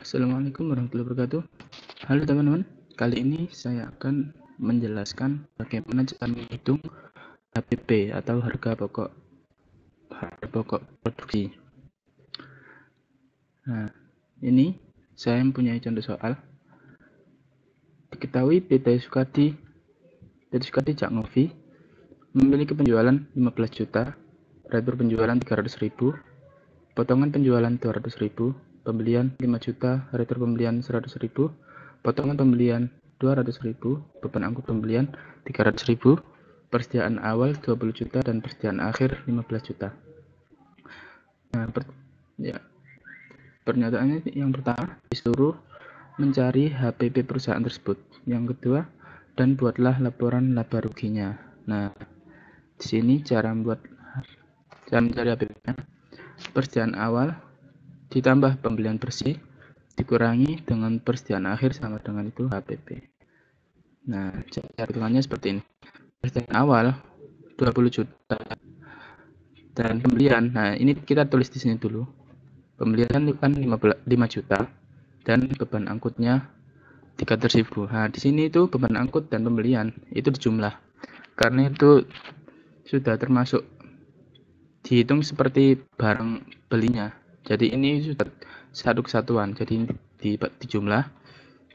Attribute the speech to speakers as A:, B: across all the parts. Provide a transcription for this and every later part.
A: Assalamualaikum warahmatullahi wabarakatuh. Halo teman-teman, kali ini saya akan menjelaskan bagaimana cara menghitung HPP atau harga pokok produksi. Nah, ini saya mempunyai contoh soal. Diketahui PT Sukadi Jaknovi memiliki penjualan 15 juta, retur penjualan 300.000, potongan penjualan 200.000, pembelian 5 juta, retur pembelian 100.000, potongan pembelian 200.000, beban angkut pembelian 300.000, persediaan awal 20 juta, dan persediaan akhir 15 juta. Nah, pernyataannya yang pertama, disuruh mencari HPP perusahaan tersebut. Yang kedua, dan buatlah laporan laba ruginya. Nah, di sini cara mencari HPP-nya. Persediaan awal ditambah pembelian bersih dikurangi dengan persediaan akhir sama dengan itu HPP. Nah, cara hitungannya seperti ini. Persediaan awal 20 juta dan pembelian. Nah, ini kita tulis di sini dulu. Pembelian itu kan 5 juta dan beban angkutnya 300.000. Nah, di sini itu beban angkut dan pembelian itu dijumlah. Karena itu sudah termasuk dihitung seperti barang belinya. Jadi ini sudah satu kesatuan. Jadi dijumlah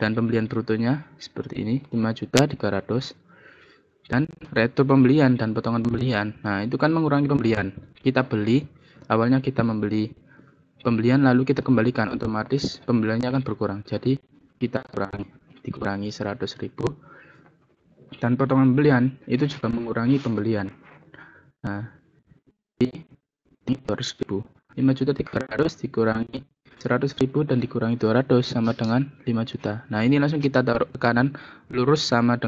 A: dan pembelian brutonya seperti ini 5.300.000 dan retur pembelian dan potongan pembelian. Nah, itu kan mengurangi pembelian. Kita beli, awalnya kita membeli pembelian lalu kita kembalikan, otomatis pembeliannya akan berkurang. Jadi kita dikurangi 100.000 dan potongan pembelian itu juga mengurangi pembelian. Nah, ini 200.000. 5.300.000 dikurangi 100.000 dan dikurangi 200 sama dengan 5 juta. Nah, ini langsung kita taruh ke kanan, lurus sama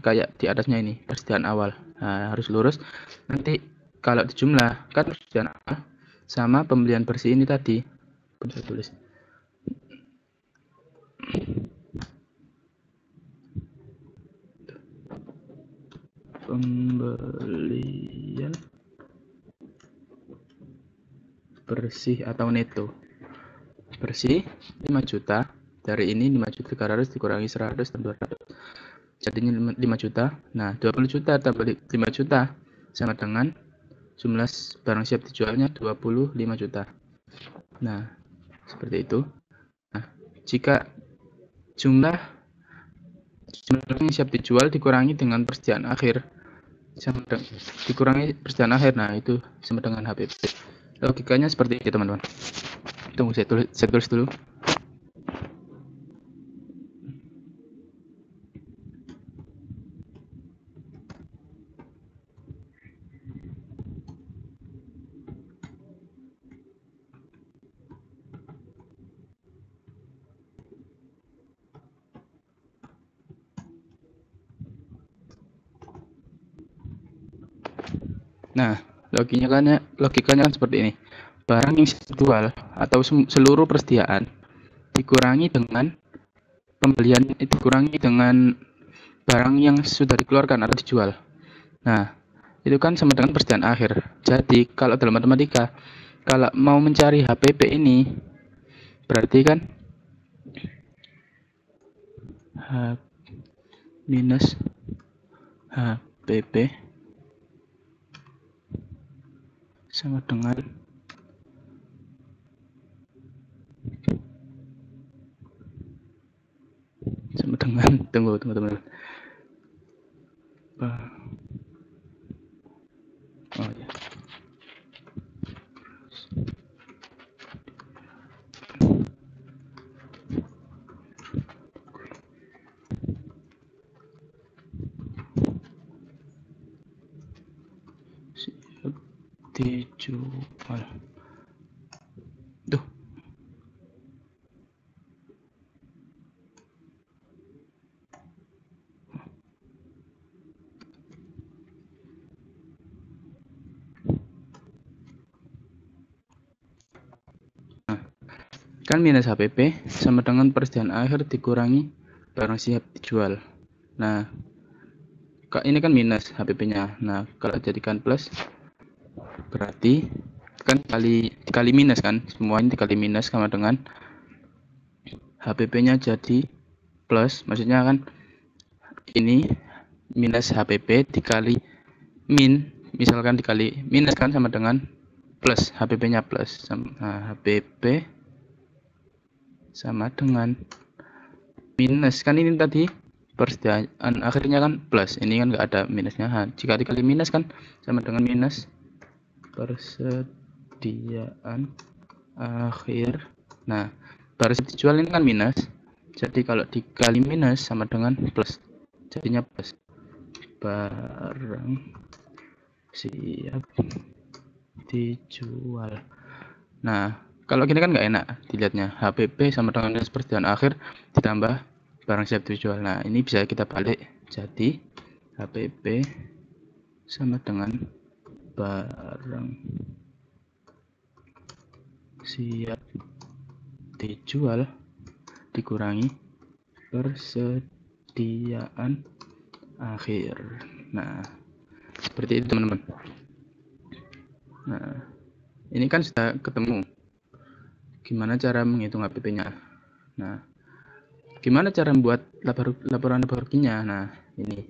A: kayak di atasnya ini, persediaan awal. Nah, harus lurus. Nanti kalau dijumlah kan persediaan awal sama pembelian bersih ini tadi. Bisa tulis. Pembelian bersih atau neto. Bersih 5 juta. Dari ini 5.300.000 dikurangi 100 dan 200. Jadinya 5 juta. Nah, 20 juta tambah 5 juta sama dengan jumlah barang siap dijualnya 25 juta. Nah, seperti itu. Nah, jika jumlah yang siap dijual dikurangi dengan persediaan akhir sama dengan dikurangi persediaan akhir, nah itu sama dengan HPP. Logikanya seperti itu, teman-teman. Tunggu, saya tulis dulu. Nah, logikanya kan seperti ini. Barang yang dijual atau seluruh persediaan dikurangi dengan pembelian, dikurangi dengan barang yang sudah dikeluarkan atau dijual. Nah, itu kan sama dengan persediaan akhir. Jadi, kalau dalam matematika, kalau mau mencari HPP ini, berarti kan H minus HPP sama dengan tunggu teman-teman. Oh ya. Dijual. Duh. Nah, kan minus HPP sama dengan persediaan akhir dikurangi barang siap dijual. Nah, ini kan minus HPP-nya. Nah, kalau jadikan plus berarti kan kali minus kan, semuanya dikali minus sama dengan HPP-nya jadi plus, maksudnya kan ini minus HPP dikali misalkan dikali minus kan sama dengan plus, HPP-nya plus. HPP sama dengan minus, kan ini tadi persediaan akhirnya kan plus, ini kan nggak ada minusnya. Jika dikali minus kan sama dengan minus persediaan akhir. Nah, barang siap dijual ini kan minus, jadi kalau dikali minus sama dengan plus, jadinya plus. Barang siap dijual. Nah, kalau gini kan nggak enak dilihatnya. HPP sama dengan minus persediaan akhir ditambah barang siap dijual. Nah, ini bisa kita balik, jadi HPP sama dengan barang siap dijual dikurangi persediaan akhir. Nah, seperti itu teman-teman. Nah, ini kan sudah ketemu gimana cara menghitung HPP-nya. Nah, gimana cara membuat laporan laba ruginya? Nah, ini.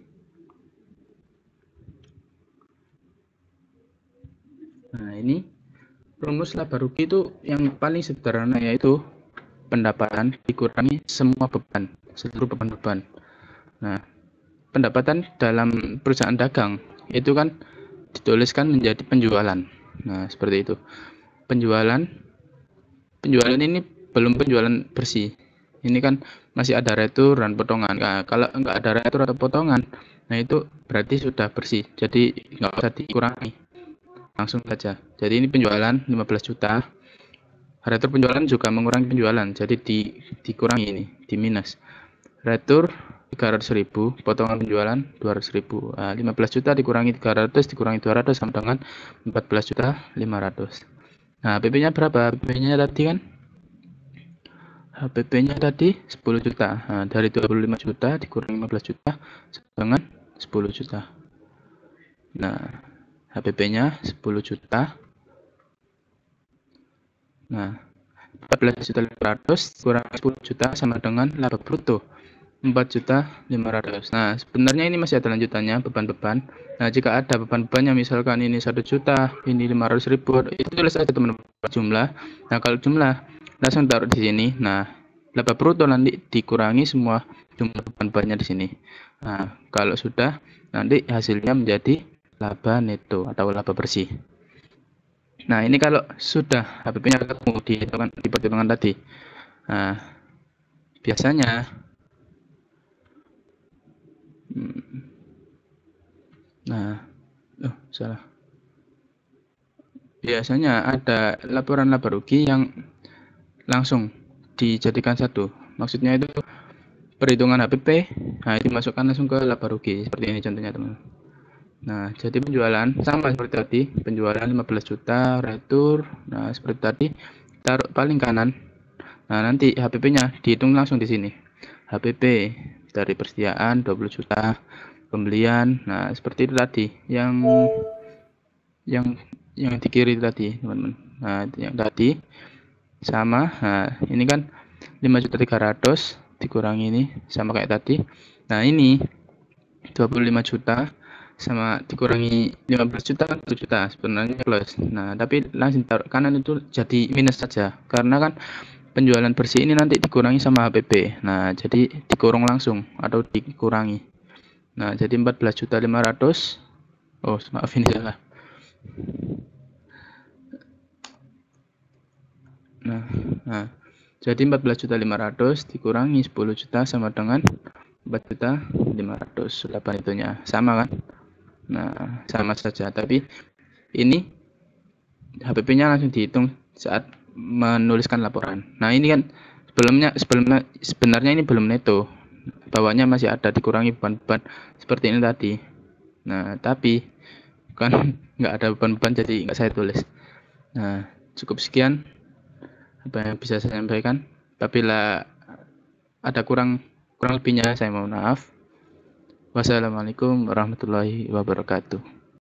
A: Nah, ini rumus laba rugi itu yang paling sederhana, yaitu pendapatan dikurangi semua beban, seluruh beban-beban. Nah, pendapatan dalam perusahaan dagang itu kan dituliskan menjadi penjualan. Nah, seperti itu. Penjualan ini belum penjualan bersih. Ini kan masih ada retur dan potongan. Nah, kalau nggak ada retur atau potongan, nah itu berarti sudah bersih. Jadi nggak usah dikurangi, langsung saja. Jadi ini penjualan 15 juta. Retur penjualan juga mengurangi penjualan, jadi dikurangi ini, di minus. Retur 300.000, potongan penjualan 200.000. 15 juta dikurangi 300 dikurangi 200 sama dengan 14.500. Nah, HPP-nya berapa? HPP-nya tadi kan HPP-nya tadi 10 juta. Nah, dari 25 juta dikurangi 15 juta sama dengan 10 juta. Nah, HPP-nya 10 juta. Nah, 14.500 kurang 10 juta sama dengan laba bruto 4.500.000. Nah, sebenarnya ini masih ada lanjutannya, beban-beban. Nah, jika ada beban-bebannya, misalkan ini 1 juta, ini 500.000, itu tulis saja teman-teman jumlah. Nah, kalau jumlah langsung taruh di sini. Nah, laba bruto nanti dikurangi semua jumlah beban-bebannya di sini. Nah, kalau sudah, nanti hasilnya menjadi laba neto atau laba bersih. Nah, ini kalau sudah HPP-nya ketemu di pertimbangan tadi. Nah, biasanya salah. Biasanya ada laporan laba rugi yang langsung dijadikan satu. Maksudnya itu perhitungan HPP, nah itu dimasukkan langsung ke laba rugi. Seperti ini contohnya, teman. Nah, jadi penjualan sama seperti tadi, penjualan 15 juta, retur. Nah, seperti tadi, taruh paling kanan. Nah, nanti HPP-nya dihitung langsung di sini. HPP dari persediaan 20 juta, pembelian. Nah, seperti itu tadi yang di kiri tadi, teman-teman. Nah, yang tadi sama. Nah, ini kan 5.300.000 dikurangi ini sama kayak tadi. Nah, ini 25 juta sama dikurangi 15 juta kan 1 juta sebenarnya plus. Nah, tapi langsung taruh kanan itu jadi minus saja karena kan penjualan bersih ini nanti dikurangi sama HPP. Nah, jadi dikurung langsung atau dikurangi. Nah, jadi 14.500.000. Oh, maaf ini salah. Nah, jadi 14.500.000 dikurangi 10 juta sama dengan 4.500.000. Sudah itunya sama kan? Nah, sama saja, tapi ini HPP-nya langsung dihitung saat menuliskan laporan. Nah, ini kan sebenarnya ini belum neto. Bawahnya masih ada dikurangi beban-beban seperti ini tadi. Nah, tapi kan nggak ada beban-beban jadi nggak saya tulis. Nah, cukup sekian apa yang bisa saya sampaikan. Apabila ada kurang lebihnya saya mohon maaf. Wassalamualaikum warahmatullahi wabarakatuh.